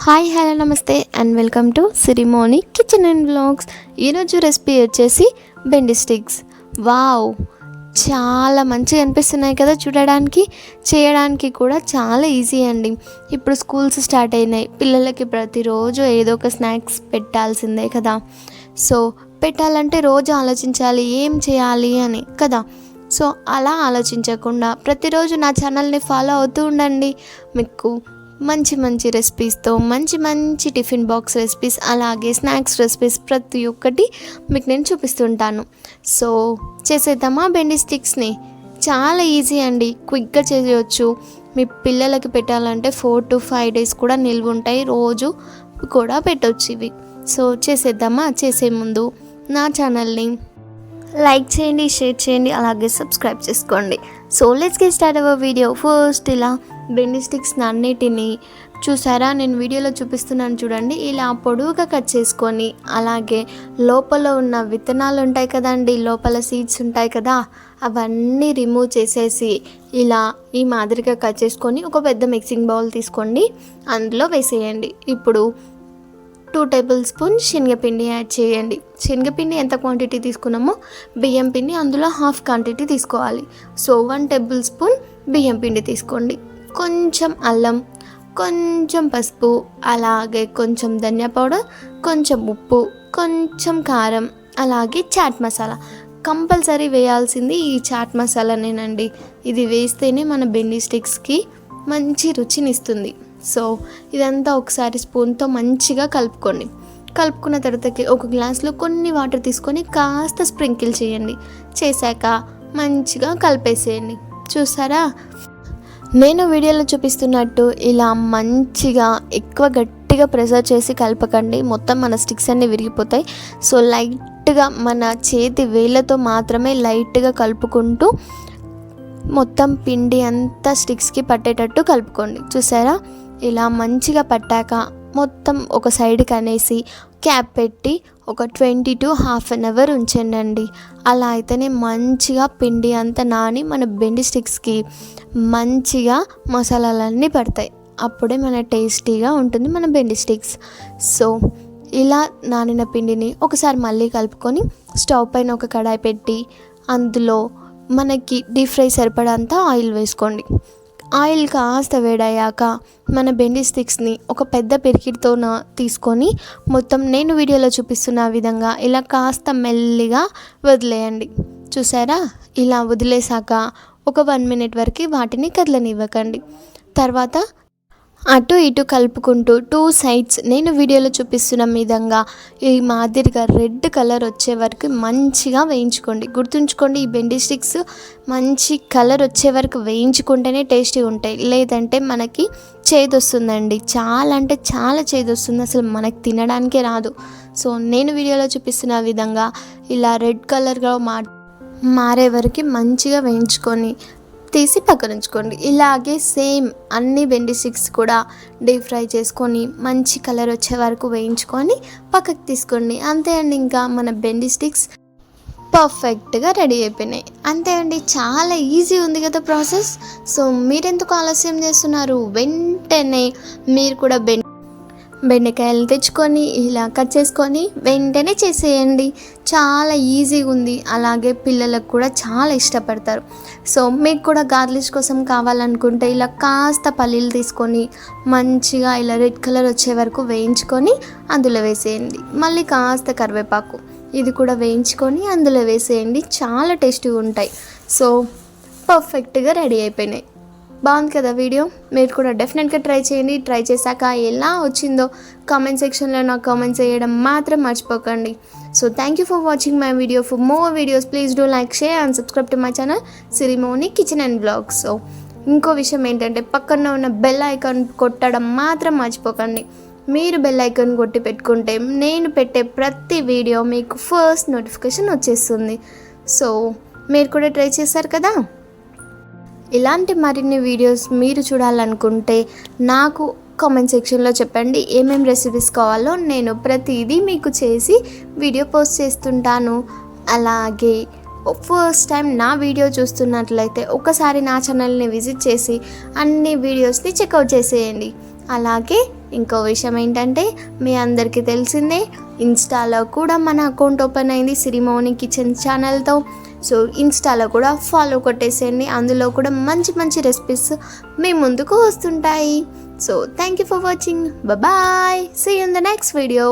Hi hello నమస్తే and welcome to Sirimoni kitchen and vlogs. ఈరోజు recipe వచ్చేసి బెండి స్టిక్స్. వావ్, చాలా మంచిగా అనిపిస్తున్నాయి కదా చూడడానికి. చేయడానికి కూడా చాలా ఈజీ అండి. ఇప్పుడు స్కూల్స్ స్టార్ట్ అయినాయి, పిల్లలకి ప్రతిరోజు ఏదో ఒక స్నాక్స్ పెట్టాల్సిందే కదా. సో పెట్టాలంటే రోజు ఆలోచించాలి ఏం చేయాలి అని కదా. సో అలా ఆలోచించకుండా ప్రతిరోజు నా ఛానల్ని ఫాలో అవుతూ ఉండండి. మీకు మంచి మంచి రెసిపీస్తో మంచి టిఫిన్ బాక్స్ రెసిపీస్, అలాగే స్నాక్స్ రెసిపీస్ ప్రతి ఒక్కటి మీకు నేను చూపిస్తుంటాను. సో చేసేద్దామా బెండి స్టిక్స్ని. చాలా ఈజీ అండి, క్విక్గా చేయవచ్చు. మీ పిల్లలకి పెట్టాలంటే 4 to 5 days కూడా నిల్వ ఉంటాయి, రోజు కూడా పెట్టవచ్చు ఇవి. సో చేసేద్దామా. చేసే ముందు నా ఛానల్ని లైక్ చేయండి, షేర్ చేయండి, అలాగే సబ్స్క్రైబ్ చేసుకోండి. So let's get start our video. First ఇలా బెండి స్టిక్స్ అన్నిటిని చూసారా, నేను వీడియోలో చూపిస్తున్నాను చూడండి. ఇలా పొడవుగా కట్ చేసుకొని, అలాగే లోపల ఉన్న విత్తనాలు ఉంటాయి కదండి, లోపల సీడ్స్ ఉంటాయి కదా, అవన్నీ రిమూవ్ చేసేసి ఇలా ఈ మాదిరిగా కట్ చేసుకొని ఒక పెద్ద మిక్సింగ్ బౌల్ తీసుకోండి, అందులో వేసేయండి. ఇప్పుడు 2 tablespoons శనగపిండి యాడ్ చేయండి. శనగపిండి ఎంత క్వాంటిటీ తీసుకున్నామో బియ్యం పిండి అందులో హాఫ్ క్వాంటిటీ తీసుకోవాలి. సో 1 tablespoon బియ్యం పిండి తీసుకోండి. కొంచెం అల్లం, కొంచెం పసుపు, అలాగే కొంచెం ధనియా పౌడర్, కొంచెం ఉప్పు, కొంచెం కారం, అలాగే చాట్ మసాలా. కంపల్సరీ వేయాల్సింది ఈ చాట్ మసాలానేనండి. ఇది వేస్తేనే మన బెండి స్టిక్స్కి మంచి రుచినిస్తుంది. సో ఇదంతా ఒకసారి స్పూన్తో మంచిగా కలుపుకోండి. కలుపుకున్న తర్వాతకి ఒక గ్లాస్లో కొన్ని వాటర్ తీసుకొని కాస్త స్ప్రింకిల్ చేయండి. చేశాక మంచిగా కలిపేసేయండి. చూసారా, నేను వీడియోలో చూపిస్తున్నట్టు ఇలా మంచిగా ఎక్కువ గట్టిగా ప్రెషర్ చేసి కలపకండి, మొత్తం మన స్టిక్స్ అన్నీ విరిగిపోతాయి. సో లైట్గా మన చేతి వేళ్ళతో మాత్రమే లైట్గా కలుపుకుంటూ మొత్తం పిండి అంతా స్టిక్స్కి పట్టేటట్టు కలుపుకోండి. చూసారా, ఇలా మంచిగా పట్టాక మొత్తం ఒక సైడ్కి అనేసి క్యాప్ పెట్టి ఒక 20 to half an hour ఉంచండి. అలా అయితేనే మంచిగా పిండి అంతా నాని మన బెండి స్టిక్స్కి మంచిగా మసాలాలన్నీ పడతాయి. అప్పుడే మన టేస్టీగా ఉంటుంది మన బెండి స్టిక్స్. సో ఇలా నానిన పిండిని ఒకసారి మళ్ళీ కలుపుకొని స్టవ్ పైన ఒక కడాయి పెట్టి అందులో మనకి డీప్ ఫ్రై సరిపడంత ఆయిల్ వేసుకోండి. ఆయిల్ కాస్త వేడయ్యాక మన బెండి స్టిక్స్ని ఒక పెద్ద పిరికిడితో తీసుకొని మొత్తం నేను వీడియోలో చూపిస్తున్న విధంగా ఇలా కాస్త మెల్లిగా వదిలేయండి. చూసారా, ఇలా వదిలేసాక ఒక 1 minute వరకు వాటిని కదలనివ్వకండి. తర్వాత అటు ఇటు కలుపుకుంటూ 2 sides నేను వీడియోలో చూపిస్తున్న విధంగా ఈ మాదిరిగా రెడ్ కలర్ వచ్చే వరకు మంచిగా వేయించుకోండి. గుర్తుంచుకోండి, ఈ బెండి స్టిక్స్ మంచి కలర్ వచ్చే వరకు వేయించుకుంటేనే టేస్టీ ఉంటాయి, లేదంటే మనకి చేదు వస్తుందండి. చాలా అంటే చాలా చేదు వస్తుంది, అసలు మనకి తినడానికే రాదు. సో నేను వీడియోలో చూపిస్తున్న విధంగా ఇలా రెడ్ కలర్గా మారే వరకు మంచిగా వేయించుకొని తీసి పక్కన ఉంచుకోండి. ఇలాగే సేమ్ అన్ని బెండి స్టిక్స్ కూడా డీప్ ఫ్రై చేసుకొని మంచి కలర్ వచ్చే వరకు వేయించుకొని పక్కకు తీసుకోండి. అంతే అండి, ఇంకా మన బెండి స్టిక్స్ పర్ఫెక్ట్గా రెడీ అయిపోయినాయి. అంతే అండి, చాలా ఈజీ ఉంది కదా ప్రాసెస్. సో మీరెందుకు ఆలస్యం చేస్తున్నారు, వెంటనే మీరు కూడా బెండకాయలు తెచ్చుకొని ఇలా కట్ చేసుకొని వెంటనే చేసేయండి. చాలా ఈజీగా ఉంది, అలాగే పిల్లలకు కూడా చాలా ఇష్టపడతారు. సో మీకు కూడా గార్లిష్ కోసం కావాలనుకుంటే ఇలా కాస్త పల్లీలు తీసుకొని మంచిగా ఇలా రెడ్ కలర్ వచ్చే వరకు వేయించుకొని అందులో వేసేయండి. మళ్ళీ కాస్త కరివేపాకు, ఇది కూడా వేయించుకొని అందులో వేసేయండి. చాలా టేస్టీగా ఉంటాయి. సో పర్ఫెక్ట్గా రెడీ అయిపోయినాయి. బాగుంది కదా వీడియో. మీరు కూడా డెఫినెట్గా ట్రై చేయండి. ట్రై చేశాక ఎలా వచ్చిందో కామెంట్ సెక్షన్లో నాకు కామెంట్ చేయడం మాత్రం మర్చిపోకండి. So thank you for watching my video. For more videos please do like, share and subscribe to my channel Sirimoni kitchen and blogs. So ఇంకో విషయం ఏంటంటే పక్కన ఉన్న బెల్ ఐకాన్ కొట్టడం మాత్రం మర్చిపోకండి. మీరు బెల్ ఐకాన్ కొట్టి పెట్టుకుంటే నేను పెట్టే ప్రతి వీడియో మీకు ఫస్ట్ నోటిఫికేషన్ వచ్చేస్తుంది. సో మీరు కూడా ట్రై చేశారు కదా. ఇలాంటి మరిన్ని వీడియోస్ మీరు చూడాలనుకుంటే నాకు కామెంట్ సెక్షన్లో చెప్పండి. ఏమేమి రెసిపీస్ కావాలో నేను ప్రతిదీ మీకు చేసి వీడియో పోస్ట్ చేస్తుంటాను. అలాగే ఫస్ట్ టైం నా వీడియో చూస్తున్నట్లయితే ఒకసారి నా ఛానల్ని విజిట్ చేసి అన్ని వీడియోస్ని చెక్అవుట్ చేసేయండి. అలాగే ఇంకో విషయం ఏంటంటే మీ అందరికీ తెలిసిందే, ఇన్స్టాలో కూడా మన అకౌంట్ ఓపెన్ అయింది సిరిమౌని కిచెన్ ఛానల్తో. సో ఇన్స్టాలో కూడా ఫాలో కొట్టేసేయండి, అందులో కూడా మంచి మంచి రెసిపీస్ మీ ముందుకు వస్తుంటాయి. So thank you for watching, bye, see you in the next video.